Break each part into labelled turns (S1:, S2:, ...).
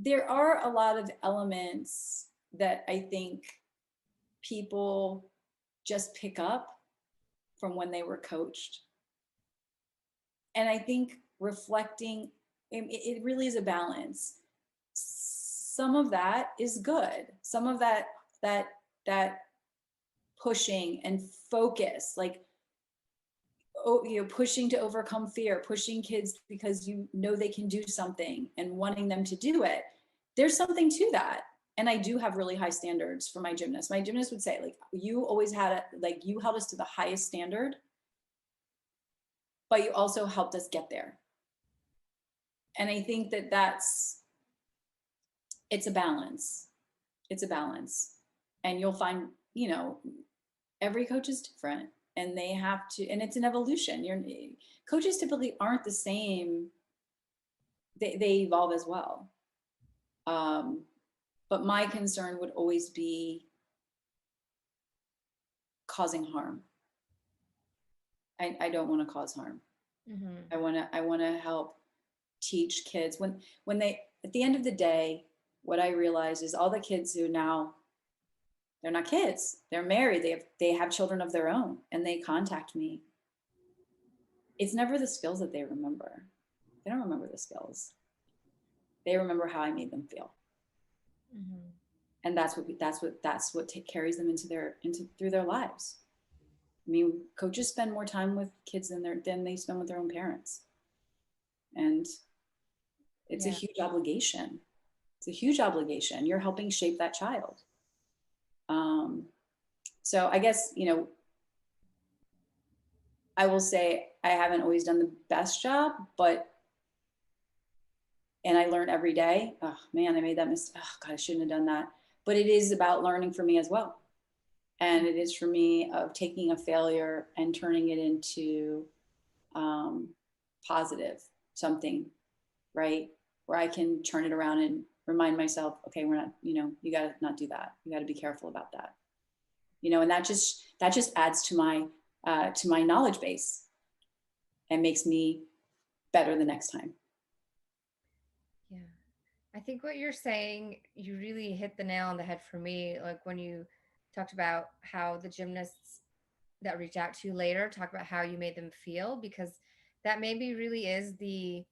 S1: there are a lot of elements that I think people just pick up from when they were coached. And I think reflecting, it really is a balance. Some of that is good. Some of that pushing and focus, like, oh, pushing to overcome fear, pushing kids because you know they can do something and wanting them to do it. There's something to that. And I do have really high standards for my gymnasts. My gymnast would say, like, you always had you held us to the highest standard, but you also helped us get there. And I think it's a balance. It's a balance. And you'll find, every coach is different, and they have to, and it's an evolution. Coaches typically aren't the same. They evolve as well. But my concern would always be causing harm. I don't want to cause harm. I want to help teach kids when they, at the end of the day, what I realize is all the kids who now, they're not kids, they're married, they have children of their own, and they contact me. It's never the skills that they remember. They don't remember the skills. They remember how I made them feel. And that's what carries them through their lives. I mean, coaches spend more time with kids than they spend with their own parents. And it's a huge obligation. It's a huge obligation. You're helping shape that child. So I guess, I will say I haven't always done the best job, and I learn every day. Oh man, I made that mistake. Oh God, I shouldn't have done that. But it is about learning for me as well. And it is for me of taking a failure and turning it into positive something, right? Where I can turn it around and remind myself, okay, we're not, you got to not do that. You got to be careful about that. And that just adds to my knowledge base and makes me better the next time.
S2: Yeah. I think what you're saying, you really hit the nail on the head for me. Like when you talked about how the gymnasts that reach out to you later talk about how you made them feel, because that maybe really is the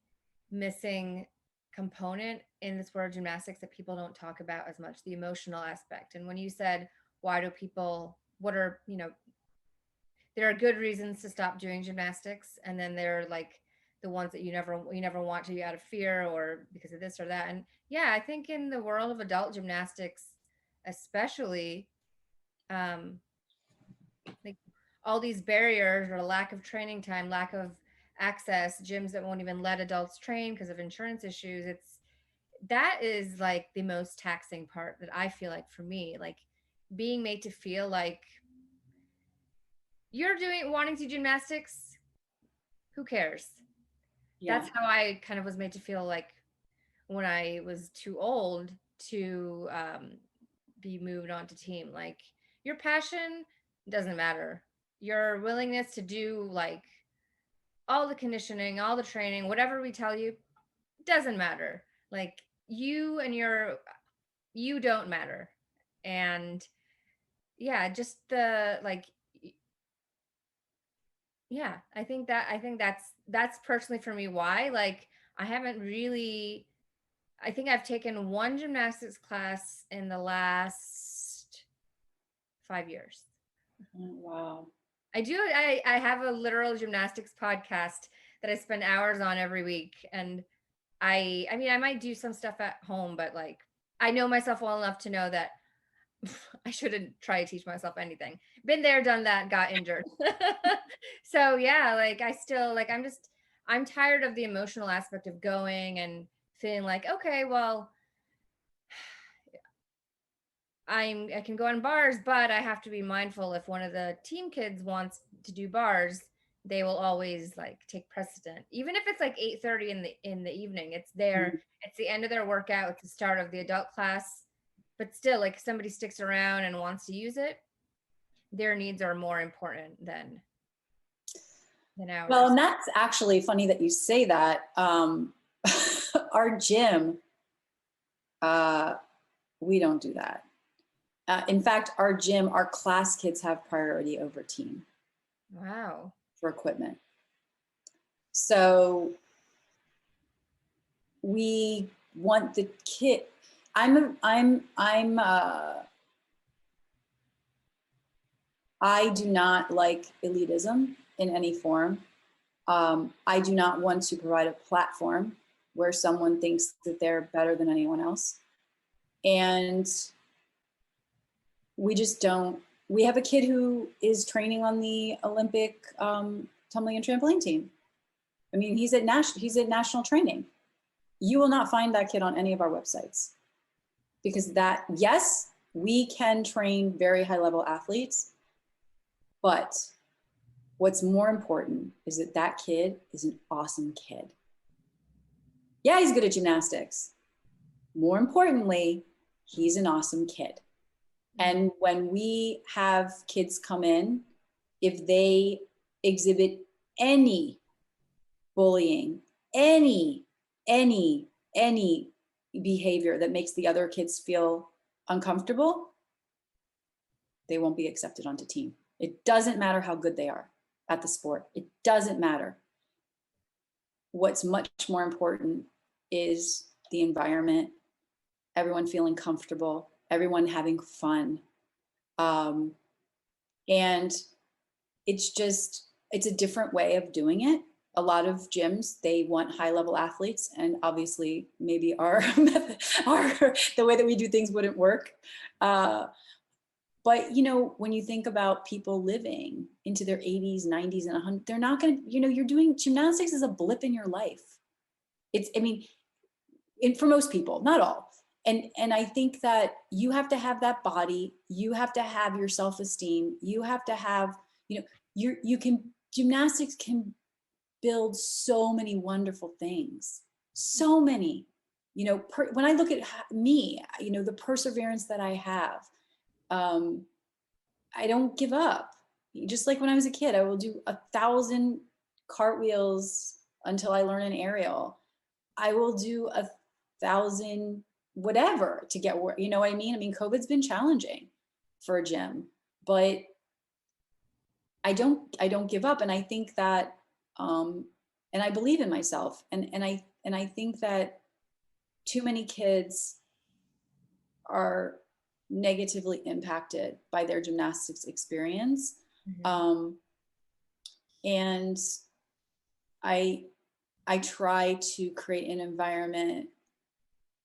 S2: missing component in this world of gymnastics that people don't talk about as much, the emotional aspect. And when you said, why do people, what are, there are good reasons to stop doing gymnastics, and then there are like the ones that you never want to, out of fear or because of this or that. And yeah, I think in the world of adult gymnastics especially, like all these barriers or lack of training time, lack of access, gyms that won't even let adults train because of insurance issues, that is like the most taxing part that I feel like for me, like being made to feel like you're wanting to do gymnastics, who cares?
S1: Yeah.
S2: That's how I kind of was made to feel like when I was too old to be moved on to team. Like your passion doesn't matter. Your willingness to do like all the conditioning, all the training, whatever we tell you, doesn't matter. Like you don't matter. And yeah, just the like yeah, that's personally for me why, like I haven't really, I think I've taken one gymnastics class in the last 5 years.
S1: Wow.
S2: I have a literal gymnastics podcast that I spend hours on every week. And I mean, I might do some stuff at home, but like I know myself well enough to know that I shouldn't try to teach myself anything. Been there, done that, got injured. So yeah, like I still like I'm tired of the emotional aspect of going and feeling like, okay, well, I can go on bars, but I have to be mindful if one of the team kids wants to do bars, they will always like take precedent. Even if it's like 8:30 in the evening, it's it's the end of their workout, it's the start of the adult class. But still, like if somebody sticks around and wants to use it, their needs are more important than ours.
S1: Well, and that's actually funny that you say that. Our gym, We don't do that. In fact, our gym, our class kids have priority over team.
S2: Wow.
S1: For equipment. So we want the kid. I do not like elitism in any form. I do not want to provide a platform where someone thinks that they're better than anyone else. And we just don't. We have a kid who is training on the Olympic tumbling and trampoline team. I mean, he's at national training. You will not find that kid on any of our websites, because that, yes, we can train very high level athletes, but what's more important is that that kid is an awesome kid. Yeah, he's good at gymnastics. More importantly, he's an awesome kid. And when we have kids come in, if they exhibit any bullying, any behavior that makes the other kids feel uncomfortable, they won't be accepted onto team. It doesn't matter how good they are at the sport. It doesn't matter. What's much more important is the environment, everyone feeling comfortable, everyone having fun. And it's a different way of doing it. A lot of gyms, they want high level athletes, and obviously maybe the way that we do things wouldn't work. But when you think about people living into their 80s, 90s, and 100, they're not going to, you're doing gymnastics is a blip in your life. For most people, not all. And I think that you have to have that body, you have to have your self-esteem, you have to have, gymnastics can build so many wonderful things, so many, when I look at me, the perseverance that I have, I don't give up. Just like when I was a kid, I will do 1,000 cartwheels until I learn an aerial. I will do 1,000 whatever to get work. You know what I mean? I mean, COVID's been challenging for a gym, but I don't give up. And I think that, and I believe in myself. And I think that too many kids are negatively impacted by their gymnastics experience. Mm-hmm. And I try to create an environment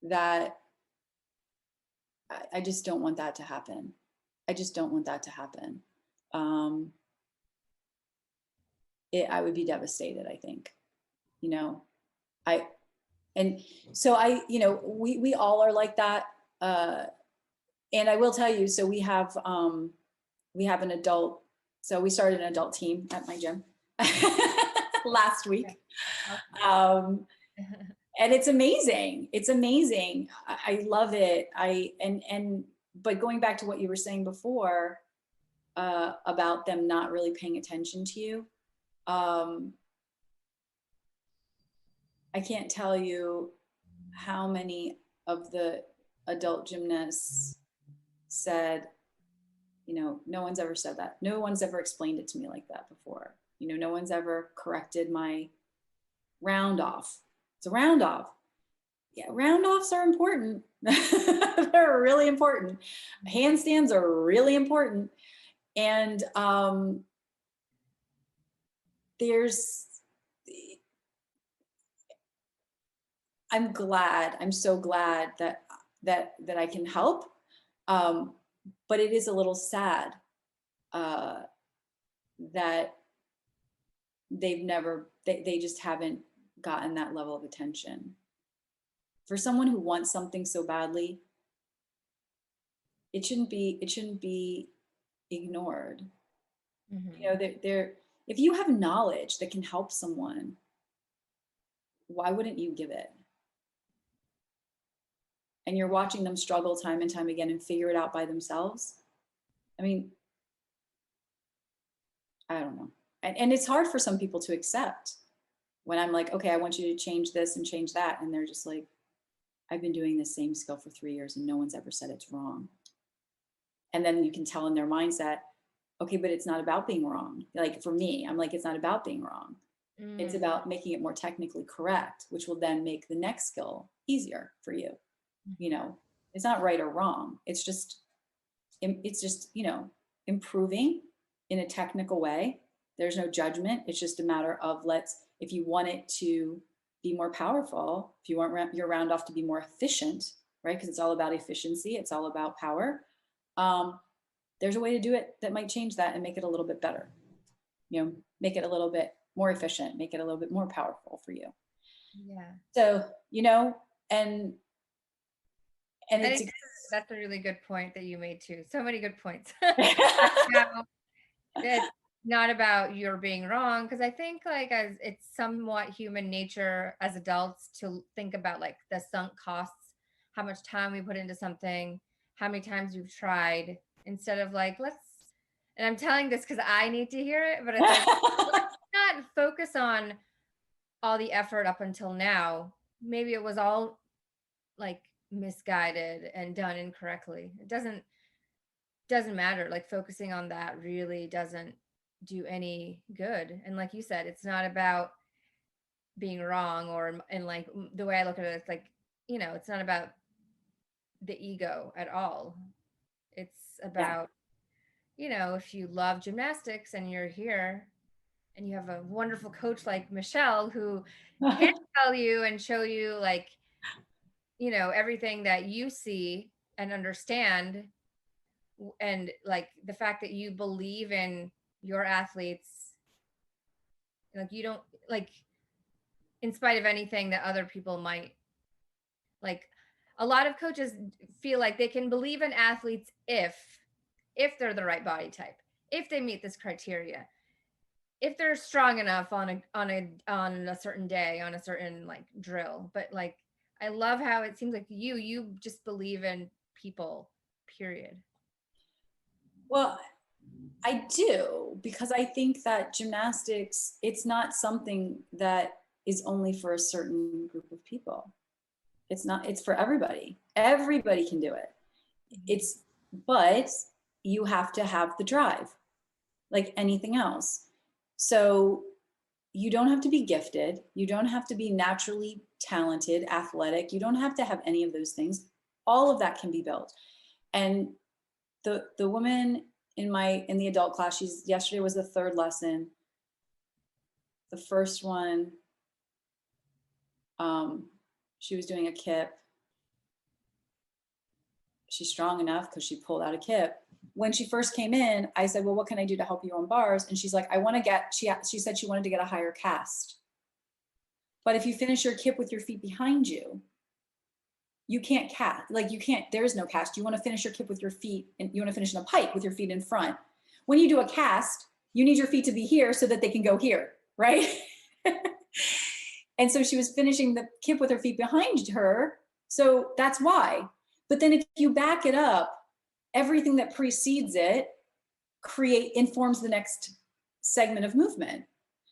S1: that I just don't want that to happen. I just don't want that to happen. I would be devastated, I think, and so we all are like that. And I will tell you, so we have an adult, so we started an adult team at my gym last week. And it's amazing. It's amazing. I love it. But going back to what you were saying before, about them not really paying attention to you. I can't tell you how many of the adult gymnasts said, no one's ever said that. No one's ever explained it to me like that before. No one's ever corrected my round off. It's a round off. Yeah, round offs are important. They're really important. Handstands are really important. And I'm so glad that I can help. But it is a little sad that they just haven't gotten that level of attention. For someone who wants something so badly, it shouldn't be ignored. Mm-hmm. If you have knowledge that can help someone, why wouldn't you give it? And you're watching them struggle time and time again and figure it out by themselves. I mean, I don't know. And it's hard for some people to accept when I'm like, okay, I want you to change this and change that. And they're just like, I've been doing the same skill for 3 years and no one's ever said it's wrong. And then you can tell in their mindset, okay, but it's not about being wrong. Like for me, I'm like, it's not about being wrong. It's about making it more technically correct, which will then make the next skill easier for you. You know, it's not right or wrong. It's just, you know, improving in a technical way. There's no judgment. It's just a matter of if you want it to be more powerful, if you want your round off to be more efficient, right? Because it's all about efficiency. It's all about power. There's a way to do it that might change that and make it a little bit better. You know, make it a little bit more efficient, make it a little bit more powerful for you.
S2: Yeah.
S1: So, you know, and
S2: that's a really good point that you made too. So many good points. It's not about you're being wrong, because I think like as it's somewhat human nature as adults to think about like the sunk costs, how much time we put into something, how many times we've tried, instead of like and I'm telling this because I need to hear it, but it's like let's not focus on all the effort up until now. Maybe it was all like misguided and done incorrectly. It doesn't matter. Like focusing on that really doesn't do any good. And like you said, it's not about being wrong and like the way I look at it, it's like, you know, it's not about the ego at all. It's about, you know, if you love gymnastics and you're here and you have a wonderful coach like Michelle who can tell you and show you like, you know, everything that you see and understand, and like the fact that you believe in your athletes, like you don't like, in spite of anything that other people might like, a lot of coaches feel like they can believe in athletes if they're the right body type, if they meet this criteria, if they're strong enough on a certain day, on a certain like drill. But like I love how it seems like you just believe in people, period.
S1: Well, I do, because I think that gymnastics, it's not something that is only for a certain group of people. It's for everybody. Everybody can do it. But you have to have the drive, like anything else. So you don't have to be gifted. You don't have to be naturally talented, athletic. You don't have to have any of those things. All of that can be built. And the woman in the adult class, yesterday was the third lesson. The first one, she was doing a kip. She's strong enough because she pulled out a kip. When she first came in, I said, well, what can I do to help you on bars? And she's like, she said she wanted to get a higher cast. But if you finish your kip with your feet behind you, you can't cast. Like there is no cast. You want to finish your kip with your feet, and you want to finish in a pike with your feet in front. When you do a cast, you need your feet to be here so that they can go here, right? And so she was finishing the kip with her feet behind her. So that's why. But then if you back it up, everything that precedes it informs the next segment of movement.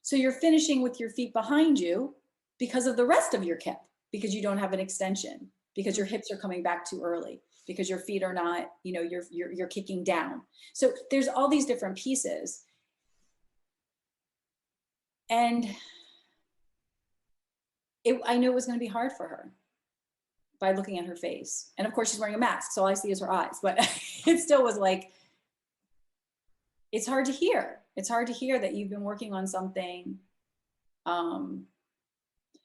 S1: So you're finishing with your feet behind you because of the rest of your kip, because you don't have an extension, because your hips are coming back too early, because your feet are not, you know, you're kicking down. So there's all these different pieces. And I knew it was going to be hard for her by looking at her face. And of course she's wearing a mask, so all I see is her eyes, but it still was like, it's hard to hear. It's hard to hear that you've been working on something. And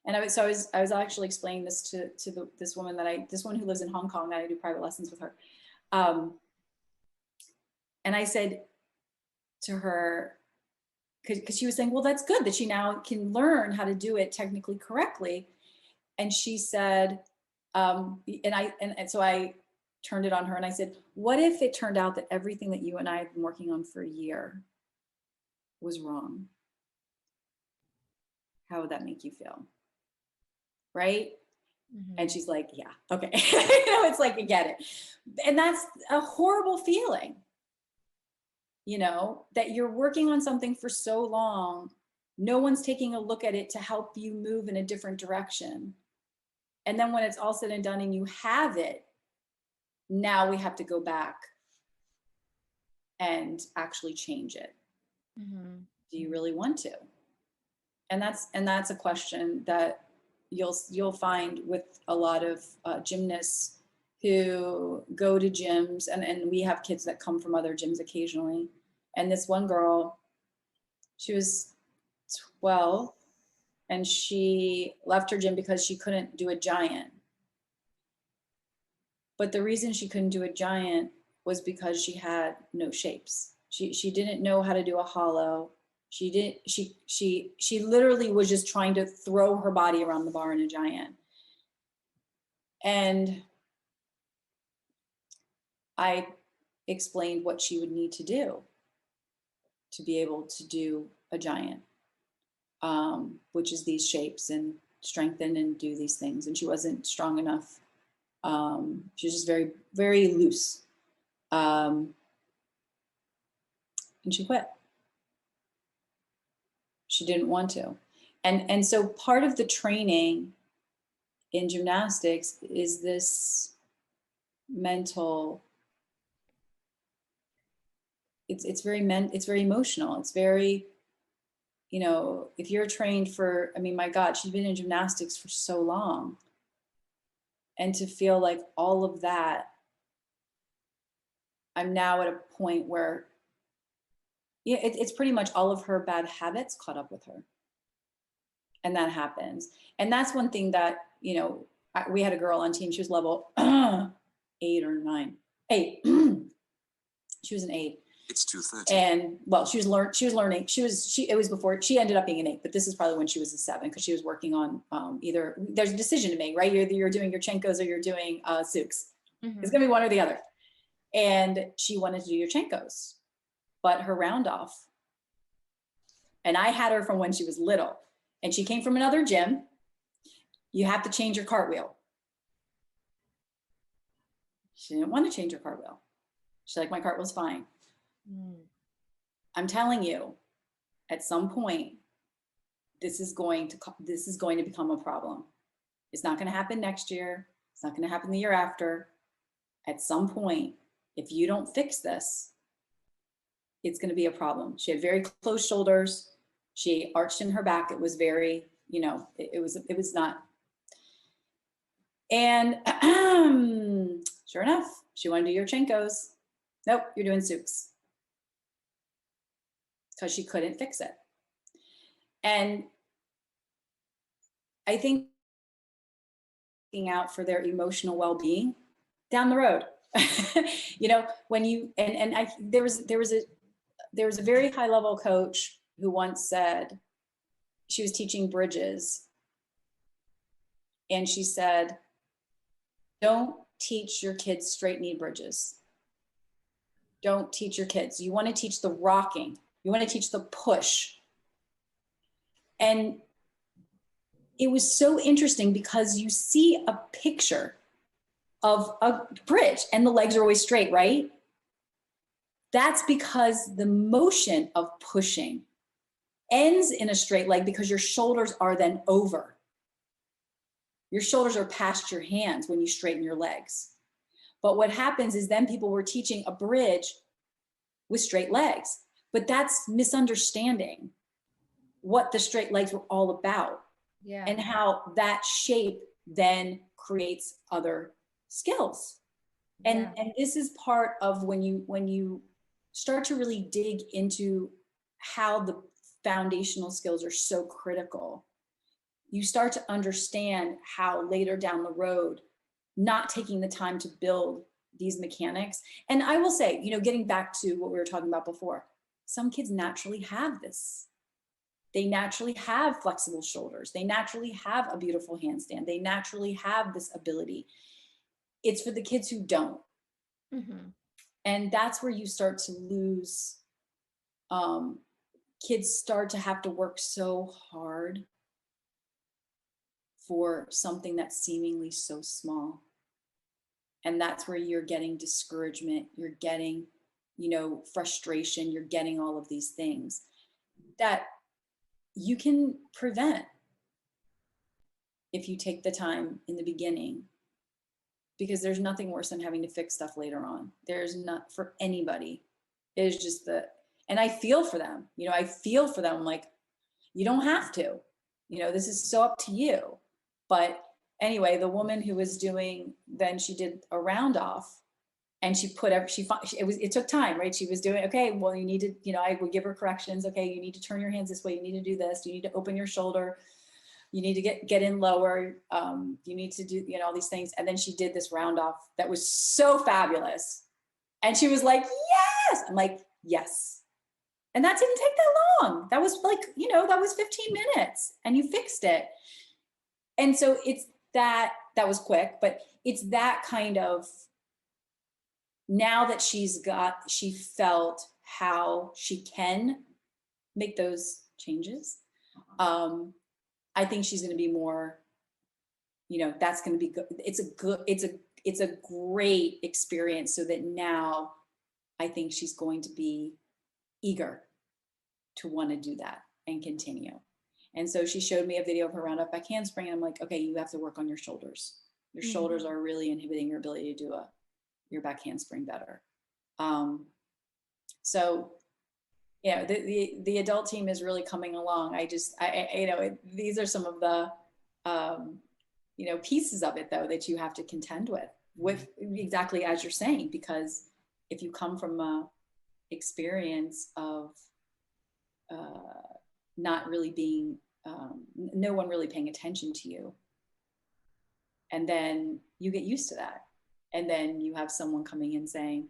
S1: I was actually explaining this to this woman who lives in Hong Kong, that I do private lessons with her. And I said to her, because she was saying, well, that's good that she now can learn how to do it technically correctly. And she said, so I turned it on her and I said, what if it turned out that everything that you and I have been working on for a year was wrong? How would that make you feel? Right? Mm-hmm. And she's like, yeah, okay. You know, it's like, I get it. And that's a horrible feeling, you know, that you're working on something for so long, no one's taking a look at it to help you move in a different direction. And then when it's all said and done and you have it, now we have to go back and actually change it.
S2: Mm-hmm.
S1: Do you really want to? And that's a question that you'll find with a lot of gymnasts who go to gyms, and we have kids that come from other gyms occasionally. And this one girl, she was 12 and she left her gym because she couldn't do a giant. But the reason she couldn't do a giant was because she had no shapes. She didn't know how to do a hollow. She literally was just trying to throw her body around the bar in a giant. And I explained what she would need to do to be able to do a giant, which is these shapes and strengthen and do these things. And she wasn't strong enough. She was just very, very loose. And she quit. She didn't want to. And so part of the training in gymnastics is this mental, it's very emotional. It's very, you know, if you're trained for, I mean, my God, she's been in gymnastics for so long. And to feel like all of that, I'm now at a point where, yeah, it's pretty much all of her bad habits caught up with her. And that happens. And that's one thing that, you know, we had a girl on team, she was level 8 or 9. 8. She was an 8.
S3: It's 2:30.
S1: And well, she was learning. It was before she ended up being an 8, but this is probably when she was a 7, because she was working on either, there's a decision to make, right? You're doing your Chenkos or you're doing Suks. Mm-hmm. It's gonna be one or the other. And she wanted to do your Chenkos, but her round off. And I had her from when she was little, and she came from another gym. You have to change your cartwheel. She didn't want to change her cartwheel. She's like, my cartwheel's fine. I'm telling you, at some point, this is going to become a problem. It's not going to happen next year. It's not going to happen the year after. At some point, if you don't fix this, it's going to be a problem. She had very closed shoulders. She arched in her back. It was very, you know, it was not. And sure enough, she wanted to do your Chenkos. Nope, you're doing Suks. Because she couldn't fix it. And I think looking out for their emotional well-being down the road. You know, when you there was a very high level coach who once said, she was teaching bridges, and she said, don't teach your kids straight knee bridges. Don't teach your kids. You want to teach the rocking. You want to teach the push. And it was so interesting because you see a picture of a bridge and the legs are always straight, right? That's because the motion of pushing ends in a straight leg because your shoulders are then over. Your shoulders are past your hands when you straighten your legs. But what happens is then people were teaching a bridge with straight legs, but that's misunderstanding what the straight legs were all about. Yeah. And how that shape then creates other skills. And this is part of when you start to really dig into how the foundational skills are so critical, you start to understand how later down the road, not taking the time to build these mechanics. And I will say, you know, getting back to what we were talking about before, some kids naturally have this. They naturally have flexible shoulders. They naturally have a beautiful handstand. They naturally have this ability. It's for the kids who don't. Mm-hmm. And that's where you start to lose. Kids start to have to work so hard for something that's seemingly so small. And that's where you're getting discouragement. You're getting, you know, frustration. You're getting all of these things that you can prevent. if you take the time in the beginning, because there's nothing worse than having to fix stuff later on. There's not, for anybody. It is just and I feel for them. I feel for them. Like, you don't have to, this is so up to you. But anyway, the woman who was doing, then she did a round off, and she put it took time, right? She was doing, okay, well, you need to, I would give her corrections. Okay, you need to turn your hands this way. You need to do this. You need to open your shoulder. You need to get in lower. You need to do, all these things. And then she did this round off that was so fabulous. And she was like, yes. I'm like, yes. And that didn't take that long. That was like, that was 15 minutes and you fixed it. And so it's that was quick, but it's that kind of, now that she felt how she can make those changes. I think she's going to be more, that's going to be good. It's a great experience, so that now I think she's going to be eager to want to do that and continue. And so she showed me a video of her round up back handspring, and I'm like, okay, you have to work on your shoulders. Your shoulders are really inhibiting your ability to do your back handspring better. So yeah, the adult team is really coming along. These are some of the, pieces of it though, that you have to contend with exactly as you're saying, because if you come from a experience of not really being, no one really paying attention to you, and then you get used to that, and then you have someone coming in saying,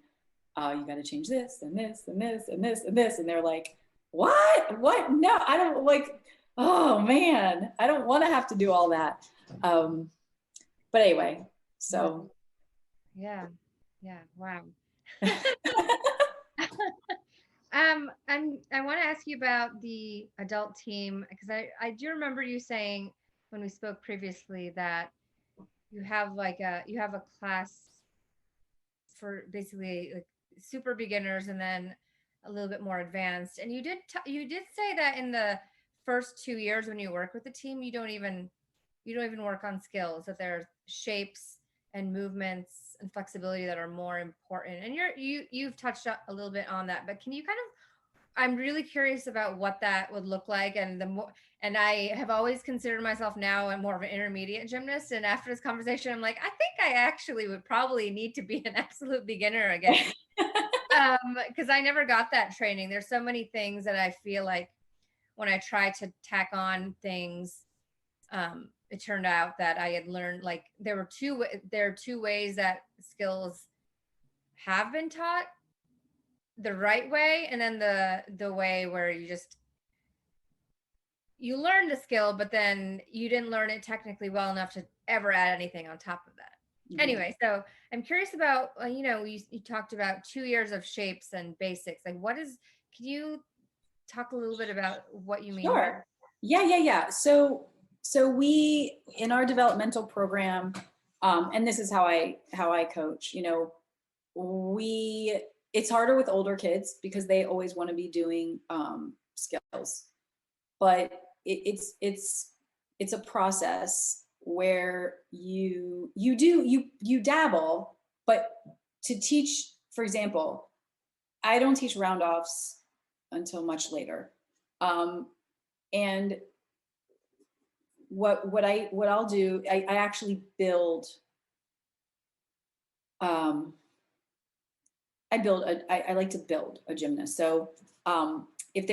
S1: you got to change this and this and this and this and this. And they're like, what? No, I don't, like, oh man, I don't want to have to do all that. But anyway, so.
S2: Yeah. Wow. I want to ask you about the adult team, because I do remember you saying when we spoke previously that you have a class for basically like super beginners and then a little bit more advanced. And you did say that in the first 2 years when you work with the team, you don't even work on skills, that there are shapes and movements and flexibility that are more important. And you've touched a little bit on that, but can you I'm really curious about what that would look like. And and I have always considered myself now more of an intermediate gymnast. And after this conversation, I'm like, I think I actually would probably need to be an absolute beginner again. Because I never got that training. There's so many things that I feel like when I try to tack on things, it turned out that I had learned, like, there are two ways that skills have been taught: the right way, and then the way where you learn the skill, but then you didn't learn it technically well enough to ever add anything on top of that. Mm-hmm. Anyway, so I'm curious about, you talked about 2 years of shapes and basics. Like, can you talk a little bit about what you mean?
S1: Sure. Yeah. So we, in our developmental program, and this is how I coach, it's harder with older kids because they always want to be doing skills, but it's a process where you dabble. But to teach, for example, I don't teach round offs until much later. And what I'll do, I actually build, I like to build a gymnast. So if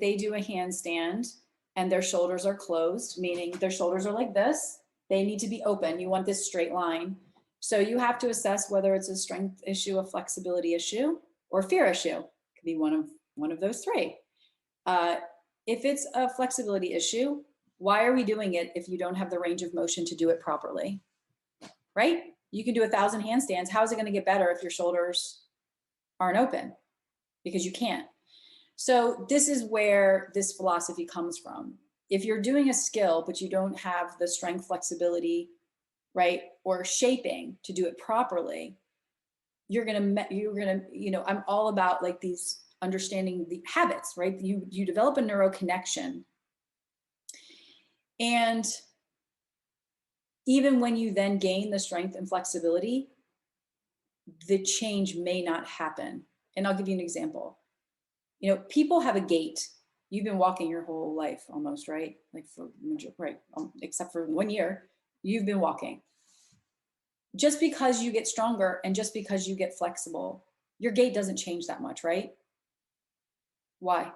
S1: they do a handstand and their shoulders are closed, meaning their shoulders are like this, they need to be open. You want this straight line. So you have to assess whether it's a strength issue, a flexibility issue, or a fear issue. It could be one of those three. If it's a flexibility issue, why are we doing it if you don't have the range of motion to do it properly? Right? You can do 1,000 handstands. How is it going to get better if your shoulders aren't open? Because you can't. So this is where this philosophy comes from. If you're doing a skill, but you don't have the strength, flexibility, right, or shaping to do it properly, you're gonna, I'm all about like these understanding the habits, right? You develop a neuro connection. And even when you then gain the strength and flexibility, the change may not happen. And I'll give you an example. You know, people have a gait. You've been walking your whole life almost, right? Like except for 1 year, you've been walking. Just because you get stronger and just because you get flexible, your gait doesn't change that much, right? Why?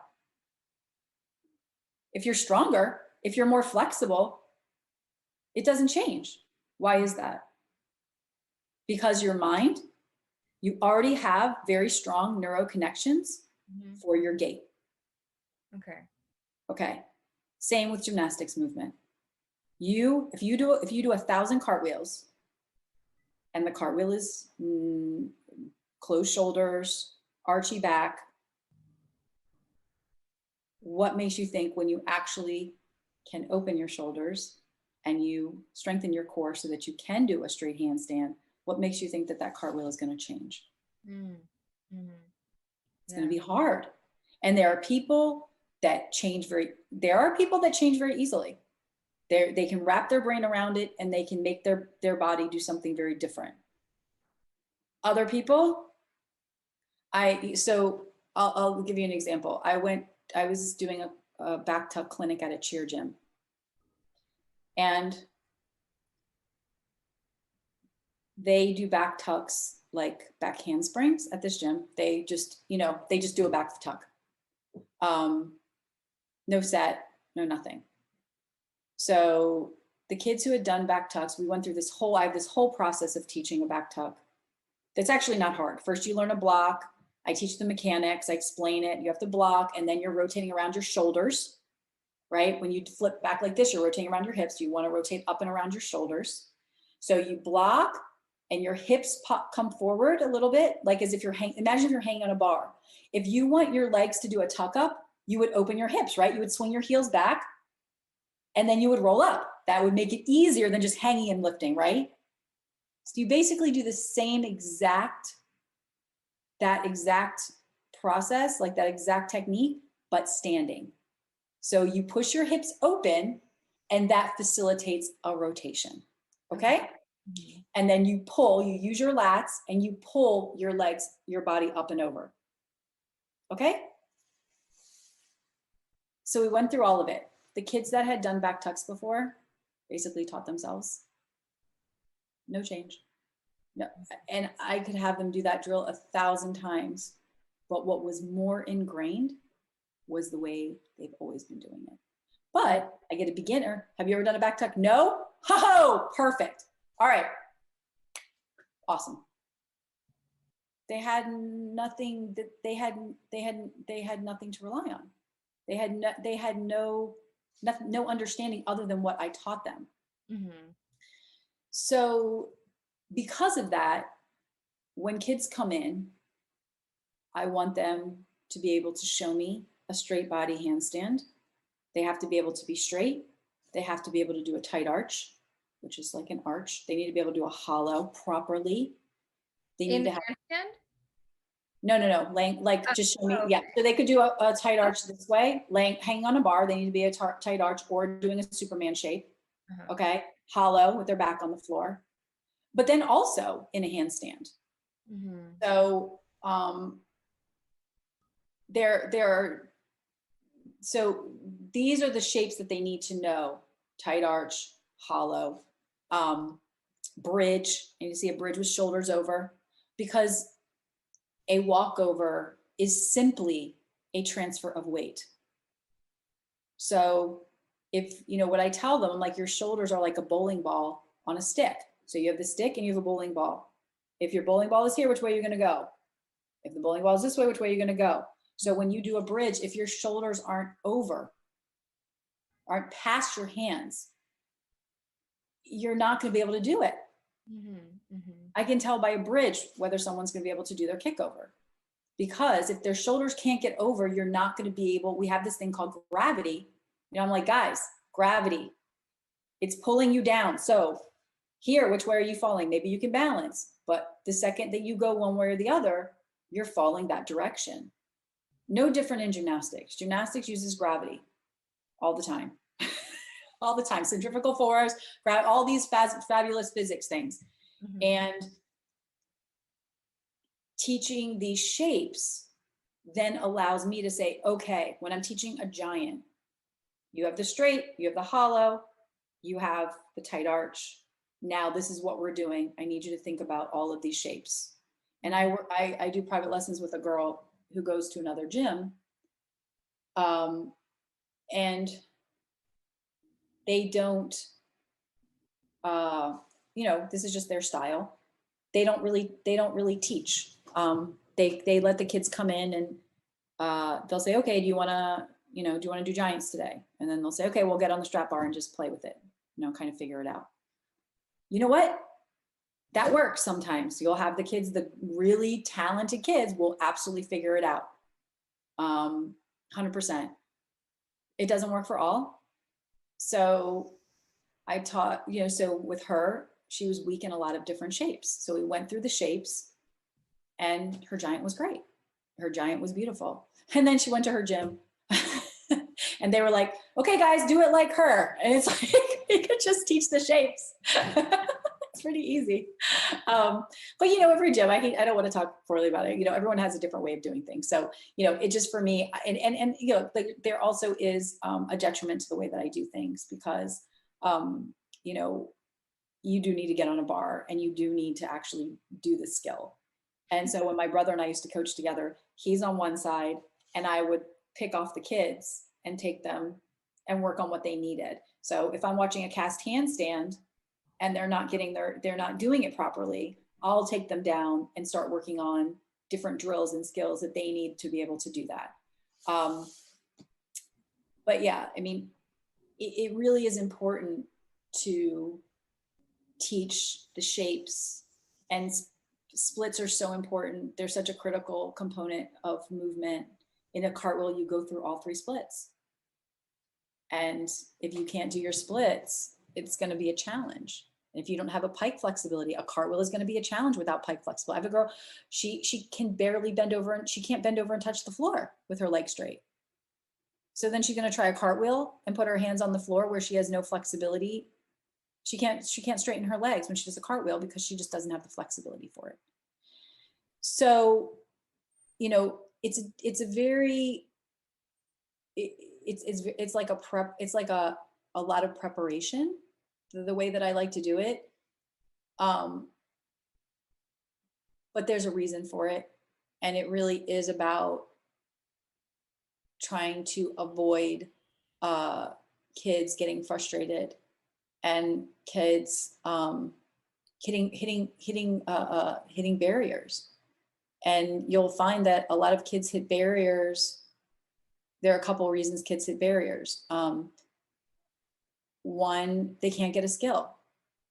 S1: If you're stronger, if you're more flexible, it doesn't change. Why is that? Because your mind, you already have very strong neuro connections for your gait.
S2: Okay.
S1: Okay. Same with gymnastics movement. If you do 1,000 cartwheels, and the cartwheel is closed shoulders, archy back, what makes you think when you actually can open your shoulders and you strengthen your core so that you can do a straight handstand, what makes you think that that cartwheel is going to change? It's going to be hard. And there are people that change very easily. They can wrap their brain around it and they can make their body do something very different. Other people, I'll give you an example. I was doing a back tuck clinic at a cheer gym. And they do back tucks like back handsprings at this gym. They just do a back tuck. No set, no nothing. So the kids who had done back tucks, we went through I have this whole process of teaching a back tuck. That's actually not hard. First, you learn a block. I teach the mechanics. I explain it. You have to block, and then you're rotating around your shoulders, right? When you flip back like this, you're rotating around your hips. You want to rotate up and around your shoulders. So you block, and your hips come forward a little bit, like as if imagine if you're hanging on a bar. If you want your legs to do a tuck up, you would open your hips, right? You would swing your heels back, and then you would roll up. That would make it easier than just hanging and lifting, right? So you basically do the same exact process, like that exact technique, but standing. So you push your hips open and that facilitates a rotation, okay? And then you use your lats and you pull your body up and over, okay? So we went through all of it. The kids that had done back tucks before basically taught themselves. No change. No. And I could have them do that drill 1,000 times. But what was more ingrained was the way they've always been doing it. But I get a beginner. Have you ever done a back tuck? No? Ho-ho! Perfect. All right. Awesome. They had nothing that they had nothing to rely on. They had no understanding other than what I taught them. So because of that, when kids come in, I want them to be able to show me a straight body handstand. They have to be able to be straight. They have to be able to do a tight arch, which is like an arch. They need to be able to do a hollow properly. They need to have handstand? No. Just show me. Okay. Yeah. So they could do a tight arch this way, hanging on a bar. They need to be a tight arch or doing a Superman shape. Okay. Hollow with their back on the floor. But then also in a handstand. So so these are the shapes that they need to know: tight arch, hollow, bridge. And you see a bridge with shoulders over, because a walkover is simply a transfer of weight. So if, what I tell them, I'm like, your shoulders are like a bowling ball on a stick. So you have the stick and you have a bowling ball. If your bowling ball is here, which way are you going to go? If the bowling ball is this way, which way are you going to go? So when you do a bridge, if your shoulders aren't past your hands, you're not going to be able to do it. I can tell by a bridge whether someone's going to be able to do their kick over. Because if their shoulders can't get over, you're not going to be able. We have this thing called gravity. I'm like, guys, gravity, it's pulling you down. So here, which way are you falling? Maybe you can balance, but the second that you go one way or the other, you're falling that direction. No different in gymnastics. Gymnastics uses gravity all the time. all the time. Centrifugal force, grab all these fabulous physics things. Mm-hmm. And teaching these shapes then allows me to say, okay, when I'm teaching a giant, you have the straight, you have the hollow, you have the tight arch. Now this is what we're doing. I need you to think about all of these shapes. And I do private lessons with a girl who goes to another gym. And they don't, this is just their style. They don't really teach. They let the kids come in and they'll say, okay, do you want to do giants today? And then they'll say, okay, we'll get on the strap bar and just play with it, kind of figure it out. You know what? That works sometimes. You'll have the kids, the really talented kids will absolutely figure it out. 100%. It doesn't work for all. So I taught, so with her, she was weak in a lot of different shapes. So we went through the shapes and her giant was great. Her giant was beautiful. And then she went to her gym and they were like, okay, guys, do it like her. And it's like, you could just teach the shapes. It's pretty easy. But every gym, I don't want to talk poorly about it. Everyone has a different way of doing things. So, it just for me, and there also is a detriment to the way that I do things because, you do need to get on a bar and you do need to actually do the skill. And so when my brother and I used to coach together, he's on one side and I would pick off the kids and take them and work on what they needed. So if I'm watching a cast handstand and they're not doing it properly, I'll take them down and start working on different drills and skills that they need to be able to do that. But yeah, I mean, it really is important to teach the shapes, and splits are so important. They're such a critical component of movement. In a cartwheel, you go through all 3 splits. And if you can't do your splits, it's going to be a challenge. If you don't have a pike flexibility, a cartwheel is going to be a challenge without pike flexibility. I have a girl, she can barely bend over and she can't bend over and touch the floor with her leg straight. So then she's going to try a cartwheel and put her hands on the floor where she has no flexibility. She can't straighten her legs when she does a cartwheel because she just doesn't have the flexibility for it. So, it's a very, it's like a prep, it's like a lot of preparation, the way that I like to do it. But there's a reason for it. And it really is about trying to avoid kids getting frustrated and kids hitting barriers. And you'll find that a lot of kids hit barriers. There are a couple of reasons kids hit barriers. One, they can't get a skill.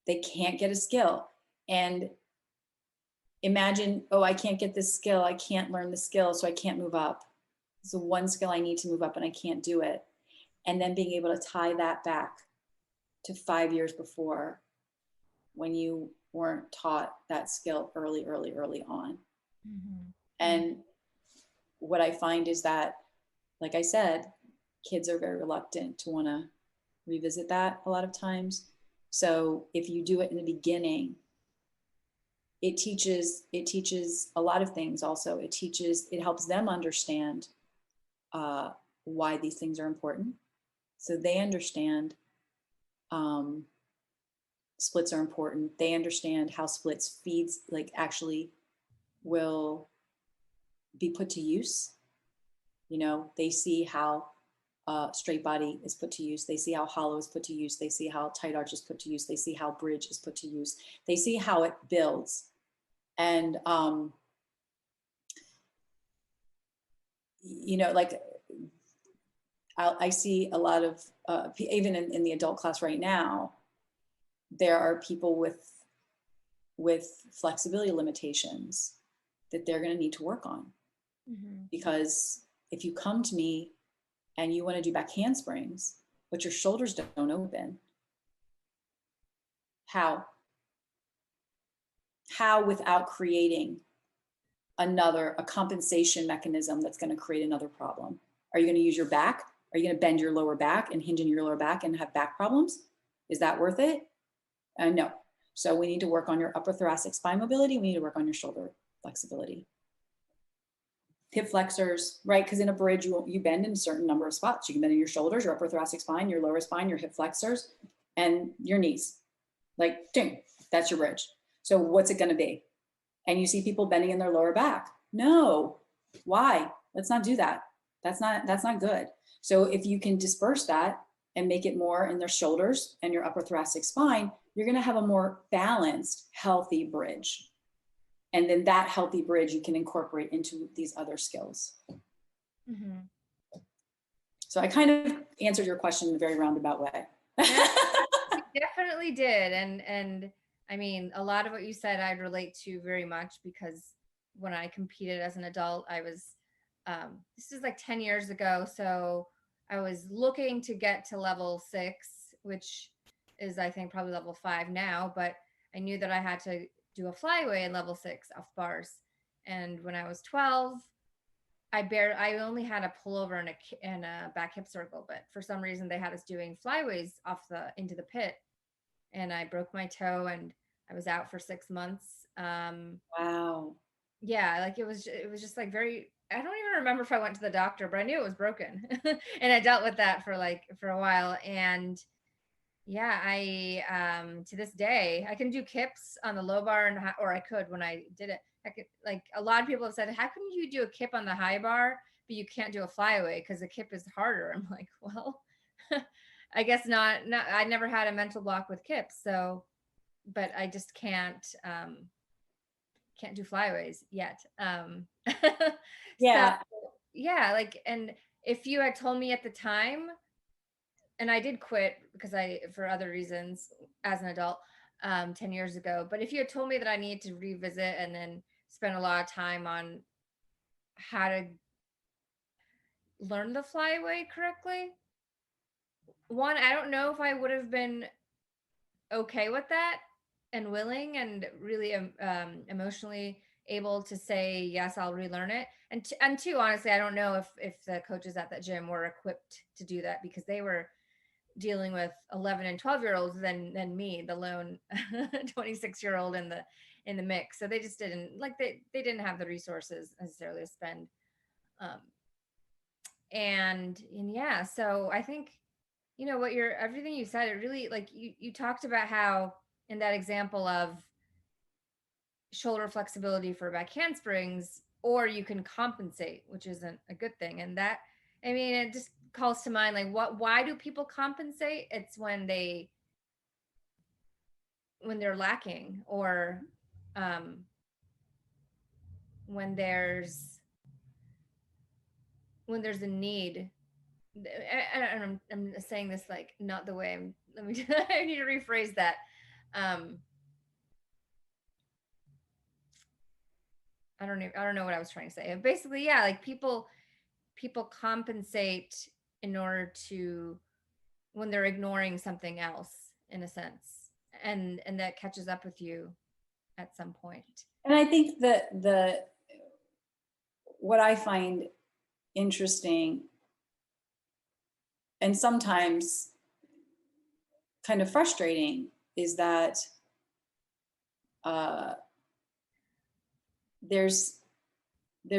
S1: They can't get a skill. And imagine, oh, I can't get this skill. I can't learn the skill, so I can't move up. So one skill I need to move up and I can't do it. And then being able to tie that back to 5 years before when you weren't taught that skill early on. Mm-hmm. And what I find is that, like I said, kids are very reluctant to want to revisit that a lot of times. So if you do it in the beginning, it teaches a lot of things. Also, it helps them understand why these things are important. So they understand splits are important. They understand how splits feeds actually will be put to use. They see how straight body is put to use. They see how hollow is put to use. They see how tight arch is put to use. They see how bridge is put to use. They see how it builds. And, I see a lot of, even in the adult class right now, there are people with flexibility limitations that they're going to need to work on. Mm-hmm. Because if you come to me and you want to do back handsprings, but your shoulders don't open, how without creating a compensation mechanism that's going to create another problem? Are you going to use your back Are you going to bend your lower back and hinge in your lower back and have back problems? Is that worth it? No. So we need to work on your upper thoracic spine mobility. We need to work on your shoulder flexibility. Hip flexors, right? Because in a bridge, you bend in a certain number of spots. You can bend in your shoulders, your upper thoracic spine, your lower spine, your hip flexors, and your knees. Like, ding, that's your bridge. So what's it going to be? And you see people bending in their lower back. No. Why? Let's not do that. That's not good. So if you can disperse that and make it more in their shoulders and your upper thoracic spine, you're going to have a more balanced, healthy bridge. And then that healthy bridge you can incorporate into these other skills. Mm-hmm. So I kind of answered your question in a very roundabout way.
S2: You definitely did. And I mean, a lot of what you said I'd relate to very much, because when I competed as an adult, I was, this is like 10 years ago. So I was looking to get to level 6, which is, I think, probably level 5 now, but I knew that I had to do a flyway in level 6 off bars. And when I was 12, I only had a pullover and a back hip circle, but for some reason they had us doing flyways into the pit, and I broke my toe and I was out for 6 months.
S1: Wow.
S2: Yeah, like it was just like very, I don't even remember if I went to the doctor, but I knew it was broken. And I dealt with that for a while. And yeah, I to this day I can do kips on the low bar, or I could when I did it. I could, like, a lot of people have said, how can you do a kip on the high bar but you can't do a flyaway because the kip is harder? I'm like, well, I guess not. I never had a mental block with kips, so, but I just can't do flyaways yet.
S1: Yeah.
S2: So, yeah, like, and if you had told me at the time, and I did quit because for other reasons as an adult, 10 years ago. But if you had told me that I needed to revisit and then spend a lot of time on how to learn the flyaway correctly, one, I don't know if I would have been okay with that and willing and really emotionally able to say, yes, I'll relearn it. And two, honestly, I don't know if the coaches at that gym were equipped to do that, because they were dealing with 11 and 12-year-olds than me, the lone 26-year-old in the mix. So they just didn't, like, they didn't have the resources necessarily to spend. And yeah, so I think, everything you said, it really, like, you talked about how in that example of shoulder flexibility for back handsprings, or you can compensate, which isn't a good thing. And that, I mean, it just calls to mind, like, why do people compensate? It's when they're lacking, or when there's a need. I'm saying this like not the way let me I need to rephrase that. I don't know what I was trying to say. Basically, yeah, like people compensate in order to, when they're ignoring something else, in a sense, and that catches up with you at some point.
S1: And I think that what I find interesting and sometimes kind of frustrating is that there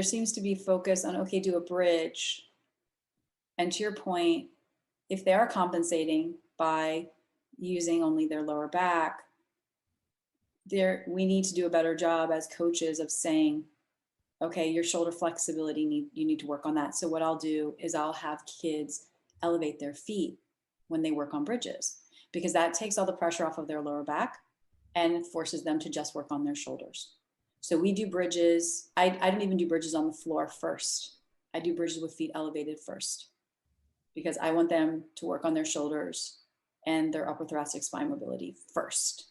S1: seems to be focus on, okay, do a bridge. And to your point, if they are compensating by using only their lower back, we need to do a better job as coaches of saying, okay, your shoulder flexibility, you need to work on that. So what I'll do is I'll have kids elevate their feet when they work on bridges, because that takes all the pressure off of their lower back and forces them to just work on their shoulders. So we do bridges. I don't even do bridges on the floor first. I do bridges with feet elevated first, because I want them to work on their shoulders and their upper thoracic spine mobility first.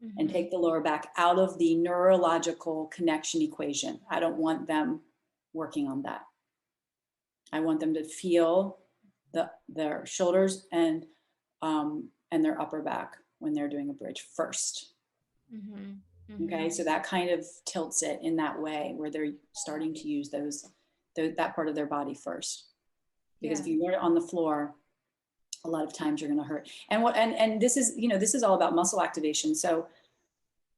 S1: Mm-hmm. And take the lower back out of the neurological connection equation. I don't want them working on that. I want them to feel their shoulders and their upper back when they're doing a bridge first. Mm-hmm. Mm-hmm. Okay, so that kind of tilts it in that way, where they're starting to use that part of their body first. because if you learn it on the floor, a lot of times you're going to hurt. And this is, this is all about muscle activation. So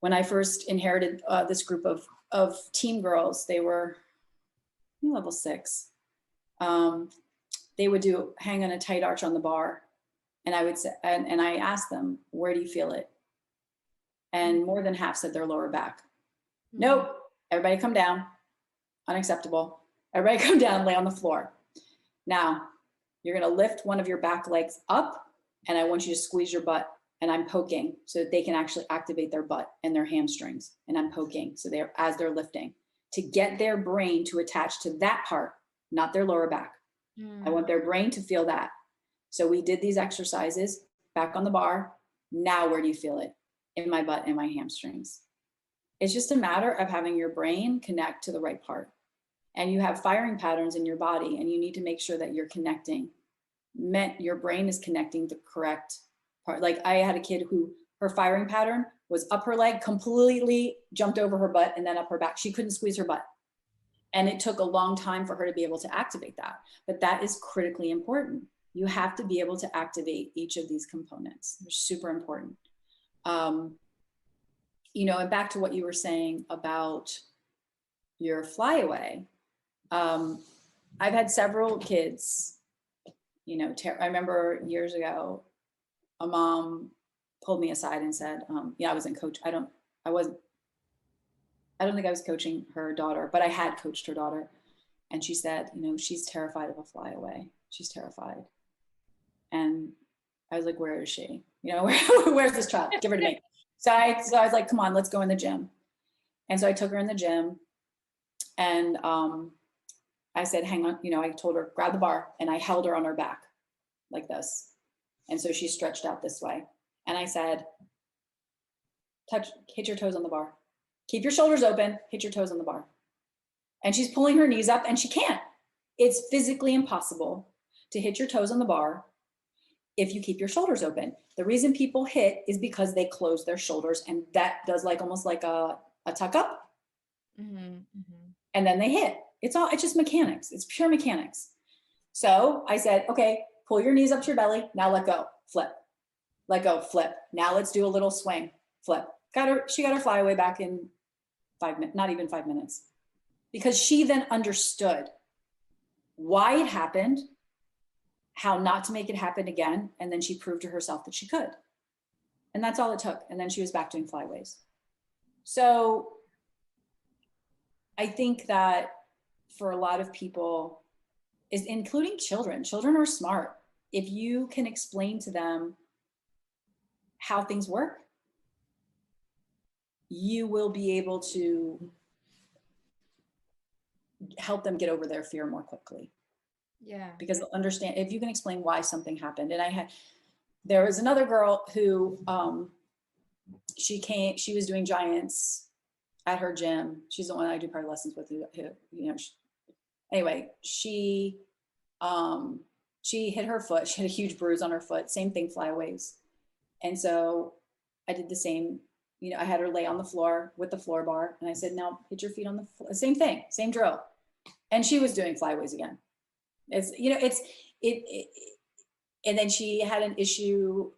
S1: when I first inherited this group of team girls, they were level 6. They would hang on a tight arch on the bar. And I would say, and I asked them, where do you feel it? And more than half said their lower back. Mm-hmm. Nope. Everybody come down. Unacceptable. Everybody come down, lay on the floor. Now, you're going to lift one of your back legs up, and I want you to squeeze your butt, and I'm poking so that they can actually activate their butt and their hamstrings. And I'm poking so as they're lifting to get their brain to attach to that part, not their lower back. I want their brain to feel that. So we did these exercises back on the bar. Now, where do you feel it? In my butt and my hamstrings. It's just a matter of having your brain connect to the right part. And you have firing patterns in your body, and you need to make sure that you're connecting. Your brain is connecting the correct part. Like I had a kid who her firing pattern was up her leg, completely jumped over her butt, and then up her back. She couldn't squeeze her butt. And it took a long time for her to be able to activate that. But that is critically important. You have to be able to activate each of these components. They're super important. And back to what you were saying about your flyaway. I've had several kids, I remember years ago, a mom pulled me aside and said, I wasn't coach. I don't think I was coaching her daughter, but I had coached her daughter. And she said, she's terrified of a flyaway. She's terrified. And I was like, where is she? Where's this child? Give her to me. So I was like, come on, let's go in the gym. And so I took her in the gym, and I said, hang on, I told her, grab the bar, and I held her on her back like this. And so she stretched out this way. And I said, hit your toes on the bar. Keep your shoulders open, hit your toes on the bar. And she's pulling her knees up, and she can't. It's physically impossible to hit your toes on the bar if you keep your shoulders open. The reason people hit is because they close their shoulders, and that does almost like a tuck up. Mm-hmm, mm-hmm. And then they hit. It's just mechanics. It's pure mechanics. So I said, okay, pull your knees up to your belly. Now let go, flip, let go, flip. Now let's do a little swing, flip. She got her flyaway back in 5 minutes, not even 5 minutes, because she then understood why it happened, how not to make it happen again. And then she proved to herself that she could. And that's all it took. And then she was back doing flyways. So I think that for a lot of people, including children are smart. If you can explain to them how things work, you will be able to help them get over their fear more quickly. Yeah. Because they'll understand if you can explain why something happened. And there was another girl who, she was doing giants at her gym. She's the one I do private lessons with, anyway, she hit her foot. She had a huge bruise on her foot, same thing, flyaways. And so I did the same, I had her lay on the floor with the floor bar, and I said, now hit your feet on the floor. Same thing, same drill. And she was doing flyaways again. And then she had an issue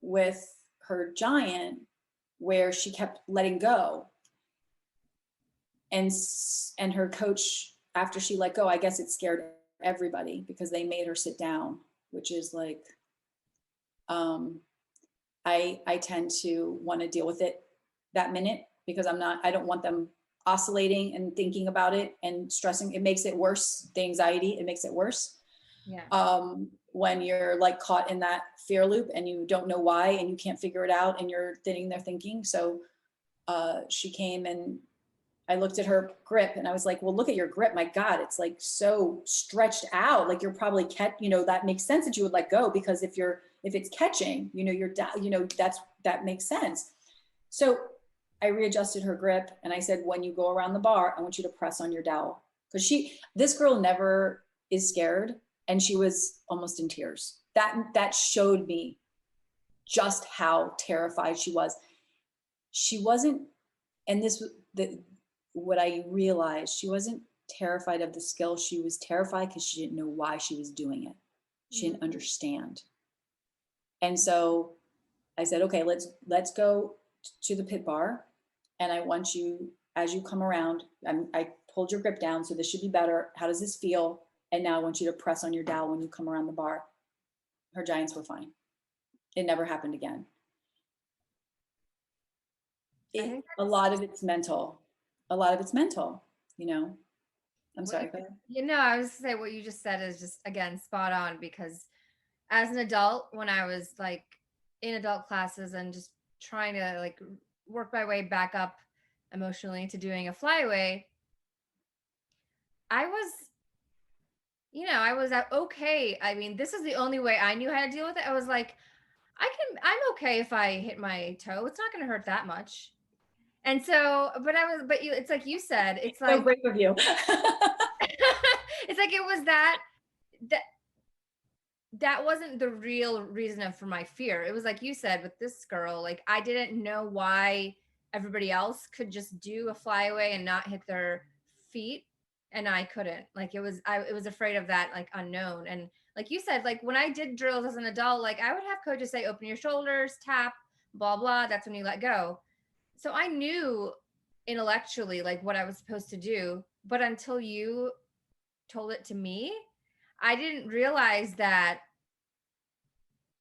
S1: with her giant where she kept letting go. And her coach, after she let go, I guess it scared everybody because they made her sit down, which is like, I tend to want to deal with it that minute because I don't want them oscillating and thinking about it and stressing. It makes it worse. The anxiety, it makes it worse. Yeah. When you're caught in that fear loop and you don't know why and you can't figure it out and you're sitting there thinking. So she came and I looked at her grip and I was like, well, look at your grip. My God, it's so stretched out. You're probably that makes sense that you would let go because if it's catching, you're down, that makes sense. So I readjusted her grip and I said, when you go around the bar, I want you to press on your dowel. Because this girl never is scared and she was almost in tears. That showed me just how terrified she was. She wasn't, and what I realized, she wasn't terrified of the skill. She was terrified because she didn't know why she was doing it. She didn't understand. And so I said, okay, let's go to the pit bar. And I want you, as you come around, I pulled your grip down, so this should be better. How does this feel? And now I want you to press on your dowel when you come around the bar. Her giants were fine. It never happened again. A lot of it's mental. A lot of it's mental, you know. I'm sorry. Go ahead.
S2: You know, I was gonna say what you just said is just, again, spot on, because as an adult, when I was like in adult classes and just trying to like work my way back up emotionally to doing a flyaway, I was, I was okay. I mean, this is the only way I knew how to deal with it. I was like, I'm okay if I hit my toe. It's not going to hurt that much. And so, it's like you said, it's like,
S1: so brave of you.
S2: It's like, it was that wasn't the real reason for my fear. It was like you said with this girl, like I didn't know why everybody else could just do a flyaway and not hit their feet, and I couldn't. Like I was afraid of that, like, unknown. And like you said, like when I did drills as an adult, like I would have coaches say, open your shoulders, tap, blah, blah. That's when you let go. So I knew intellectually like what I was supposed to do, but until you told it to me, I didn't realize that,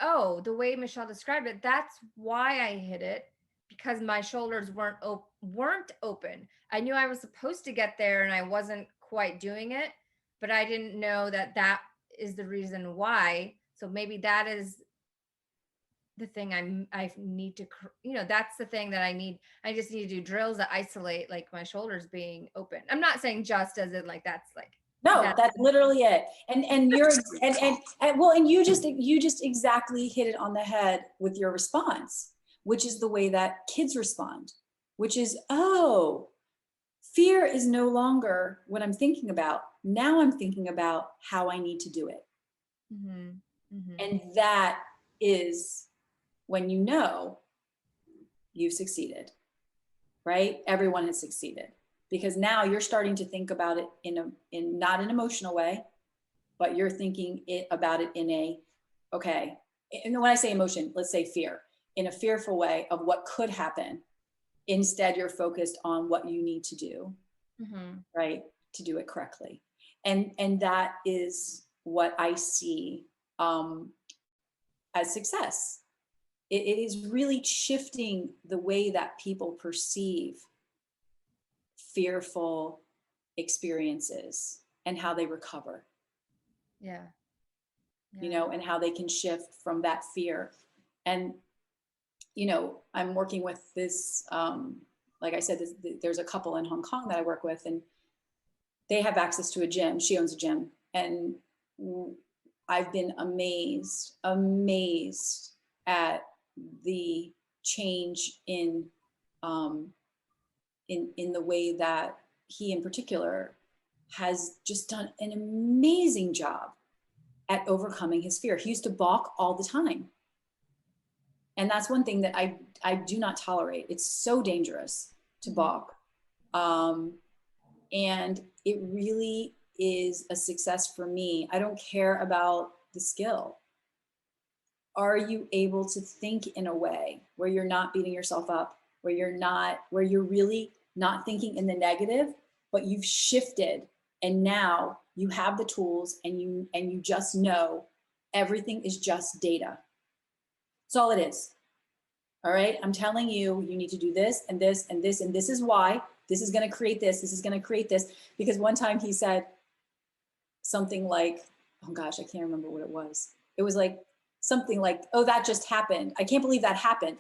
S2: oh, the way Michelle described it, that's why I hit it, because my shoulders weren't open. I knew I was supposed to get there and I wasn't quite doing it, but I didn't know that that is the reason why. So maybe that is the thing I need to, that's the thing that I need. I just need to do drills that isolate like my shoulders being open. I'm not saying just as in like, that's like,
S1: no, that's literally it. And you're, and you just exactly hit it on the head with your response, which is the way that kids respond, which is, oh, fear is no longer what I'm thinking about. Now I'm thinking about how I need to do it. Mm-hmm. Mm-hmm. And that is when you know you've succeeded, right? Everyone has succeeded, because now you're starting to think about it in not an emotional way, but you're thinking about it in a, okay. And when I say emotion, let's say fear, in a fearful way of what could happen. Instead, you're focused on what you need to do, mm-hmm. right? To do it correctly. And that is what I see as success. It is really shifting the way that people perceive fearful experiences and how they recover. Yeah. And how they can shift from that fear. And, I'm working with this, like I said, there's a couple in Hong Kong that I work with, and they have access to a gym. She owns a gym. And I've been amazed at the change in the way that he in particular has just done an amazing job at overcoming his fear. He used to balk all the time. And that's one thing that I do not tolerate. It's so dangerous to balk. And it really is a success for me. I don't care about the skill. Are you able to think in a way where you're not beating yourself up, where you're really not thinking in the negative, but you've shifted, and now you have the tools, and you just know everything is just data. That's all it is. All right. I'm telling you, you need to do this and this and this, and this is why. This is going to create this. This is going to create this. Because one time he said something like, oh gosh, I can't remember what it was. It was like something like, oh, that just happened. I can't believe that happened.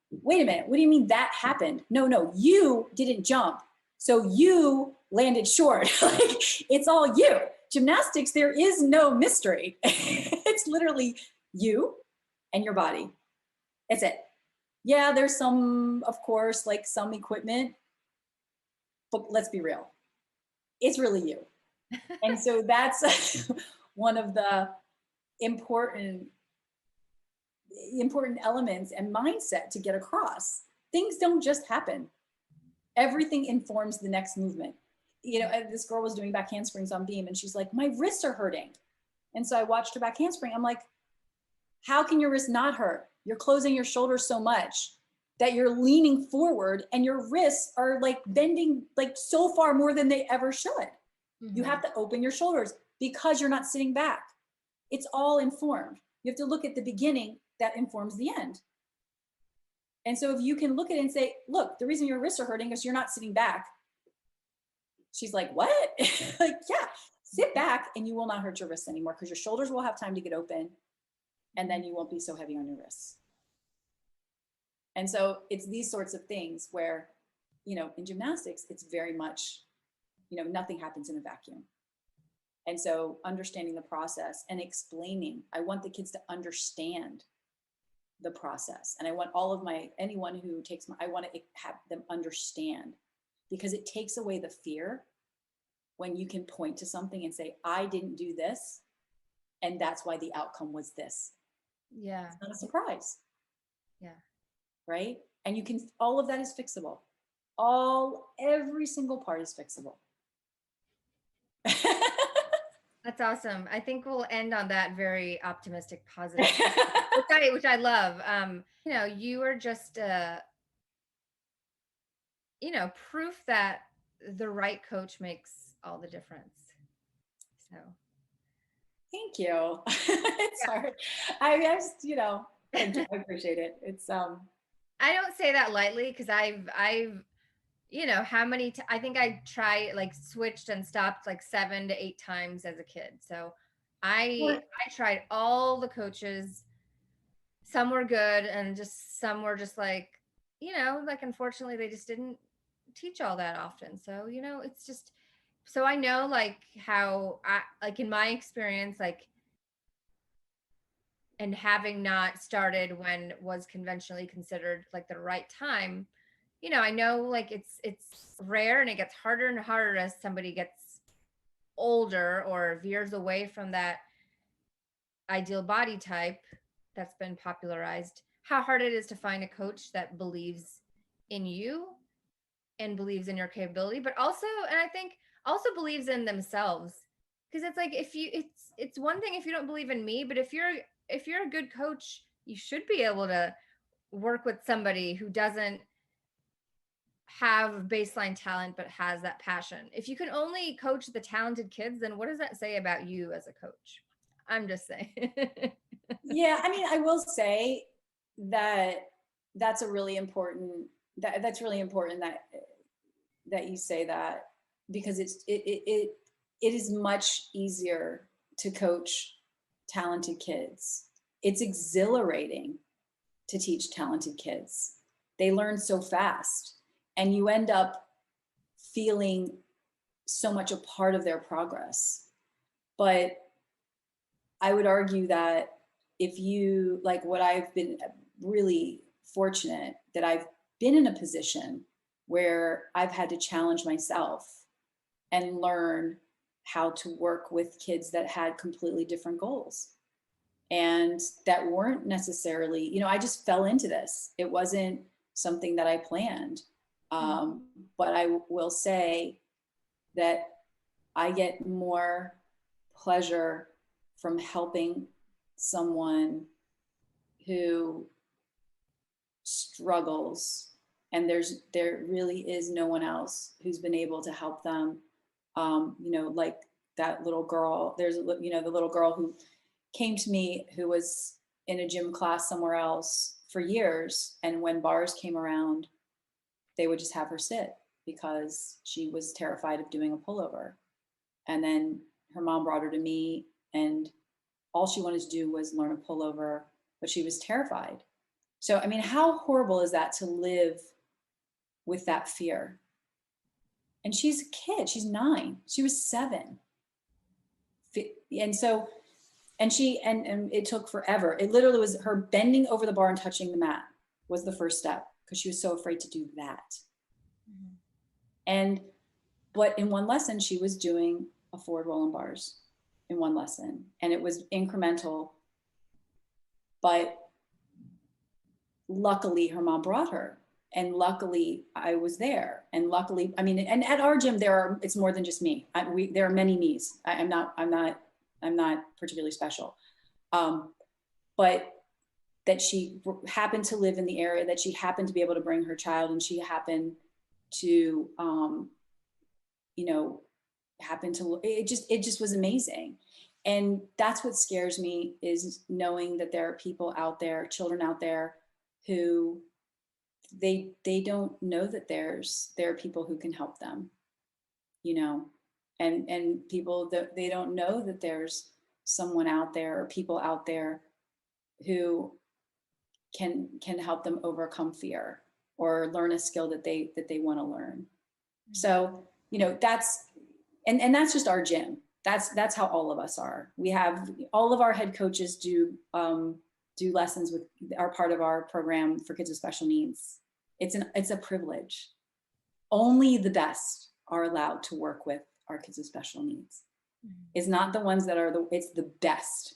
S1: Wait a minute. What do you mean that happened? No, you didn't jump. So you landed short. Like, it's all you. Gymnastics, there is no mystery. It's literally you and your body. That's it. Yeah, there's some, of course, like some equipment, but let's be real. It's really you. And so that's one of the important elements and mindset to get across. Things don't just happen. Everything informs the next movement. you know, and this girl was doing back handsprings on beam and she's like, my wrists are hurting. And so I watched her back handspring. I'm like, how can your wrist not hurt? You're closing your shoulders so much that you're leaning forward and your wrists are like bending like so far more than they ever should. Mm-hmm. You have to open your shoulders because you're not sitting back. It's all informed. You have to look at the beginning that informs the end. And so if you can look at it and say, look, the reason your wrists are hurting is you're not sitting back. She's like, what? Like, yeah, sit back and you will not hurt your wrists anymore because your shoulders will have time to get open and then you won't be so heavy on your wrists. And so it's these sorts of things where, you know, in gymnastics, it's very much, you know, nothing happens in a vacuum. And so understanding the process and explaining, I want the kids to understand the process. And I want all of anyone who takes I want to have them understand, because it takes away the fear when you can point to something and say, I didn't do this, and that's why the outcome was this.
S2: Yeah.
S1: It's not a surprise.
S2: Yeah.
S1: Right? And you can, all of that is fixable. Every single part is fixable.
S2: That's awesome. I think we'll end on that very optimistic, positive, which I love. You know, you are just, you know, proof that the right coach makes all the difference. So.
S1: Thank you. It's hard. I just, you know, thank you. I appreciate it. It's,
S2: I don't say that lightly because I've, you know, how many, I think I switched and stopped like 7 to 8 times as a kid. So I tried all the coaches. Some were good and just some were just like, you know, like, unfortunately they just didn't teach all that often. So, you know, it's just, so I know like how like in my experience, like, and having not started when was conventionally considered like the right time, you know, I know like it's rare and it gets harder and harder as somebody gets older or veers away from that ideal body type that's been popularized, how hard it is to find a coach that believes in you and believes in your capability, but also, and I think also believes in themselves. Because it's like, it's one thing if you don't believe in me, but if you're a good coach, you should be able to work with somebody who doesn't have baseline talent but has that passion. If you can only coach the talented kids, then what does that say about you as a coach? I'm just saying.
S1: Yeah, I mean, I will say that that's a really important, that's really important that you say that, because it is much easier to coach talented kids. It's exhilarating to teach talented kids. They learn so fast and you end up feeling so much a part of their progress. But I would argue that if you, like, what I've been really fortunate that I've been in a position where I've had to challenge myself and learn how to work with kids that had completely different goals and that weren't necessarily, you know, I just fell into this. It wasn't something that I planned. But I will say that I get more pleasure from helping someone who struggles and there really is no one else who's been able to help them. You know, like that little girl, there's, you know, the little girl who came to me who was in a gym class somewhere else for years. And when bars came around, they would just have her sit because she was terrified of doing a pullover. And then her mom brought her to me and all she wanted to do was learn a pullover, but she was terrified. So, I mean, how horrible is that to live with that fear? And she's a kid, she's 9, she was 7. And so, and it took forever. It literally was her bending over the bar and touching the mat was the first step because she was so afraid to do that. Mm-hmm. But in one lesson, she was doing a forward roll in bars in one lesson, and it was incremental. But luckily, her mom brought her, And luckily I was there. And luckily, I mean, and at our gym, it's more than just me. There are many me's. I'm not particularly special. But that she happened to live in the area, that she happened to be able to bring her child, and she happened to, it just was amazing. And that's what scares me, is knowing that there are people out there, children out there, who they don't know that there are people who can help them, and people that they don't know that there's someone out there or people out there who can help them overcome fear or learn a skill that they want to learn. So, that's just our gym. That's how all of us are. We have all of our head coaches do lessons with, are part of our program for kids with special needs. It's a privilege. Only the best are allowed to work with our kids with special needs. It's not the ones that are it's the best.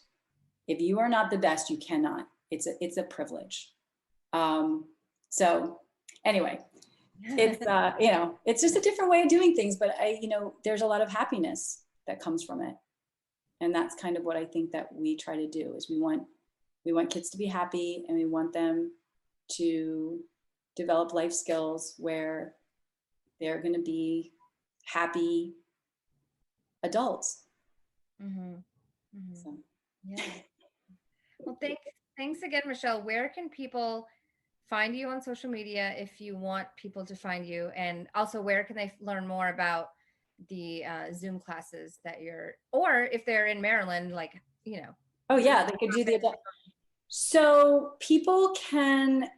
S1: If you are not the best, you cannot. It's a privilege. So anyway, it's it's just a different way of doing things, but there's a lot of happiness that comes from it. And that's kind of what I think that we try to do, is we want kids to be happy, and we want them to develop life skills where they're going to be happy adults. So.
S2: Yeah. Well, thanks again, Michelle. Where can people find you on social media if you want people to find you? And also, where can they learn more about the Zoom classes that or if they're in Maryland,
S1: Oh yeah, they could do the adult. So people can,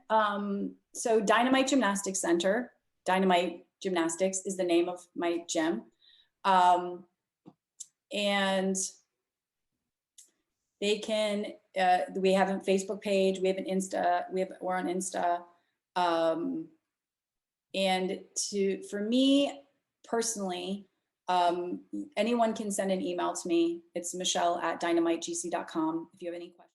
S1: so Dynamite Gymnastics Center, Dynamite Gymnastics is the name of my gym. And they can, we have a Facebook page, we have an Insta, we're on Insta. And for me personally, anyone can send an email to me. It's Michelle@dynamitegc.com if you have any questions.